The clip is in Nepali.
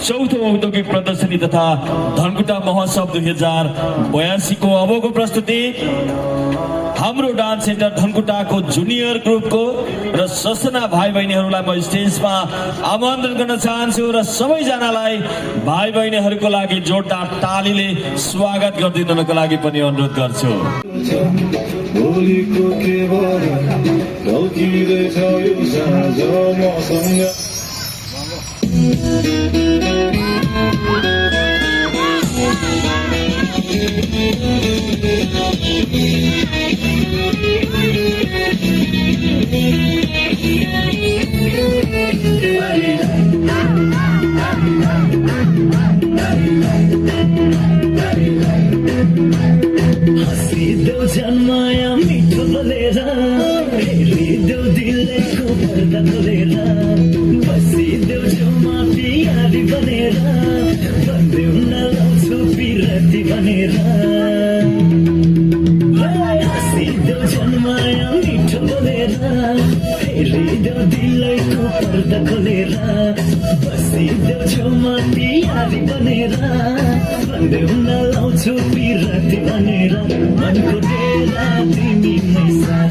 चौथो औद्योगिक प्रदर्शनी तथा धनकुटा महोत्सव 2082 को अबको प्रस्तुति हाम्रो डान्स सेन्टर धनकुटाको जुनियर ग्रुपको र ससना भाइ बहिनीहरूलाई म स्टेजमा आमन्त्रण गर्न चाहन्छु र सबैजनालाई भाइ बहिनीहरूको लागि जोरदार तालीले स्वागत गरिदिनको लागि पनि अनुरोध गर्छु। भोलिको के भयो ढल्किँदैछ यो साँझ मसँग हँसिदेऊ जन्माया मिठो बोलेर हेरिदेऊ दिलको पर्दा खोलेर बसिदेऊ छेउमा पियारी बनेर भन्देऊ न लाउँछु पिरती भनेर हँसिदेऊ जन्माया मिठो बोलेर हेरिदेऊ दिलको पर्दा खोलेर बसिदेऊ छेउमा पियारी बनेर भन्देऊ न लाउँछु पिरती भनेर मनको डेरा तिमी मैसा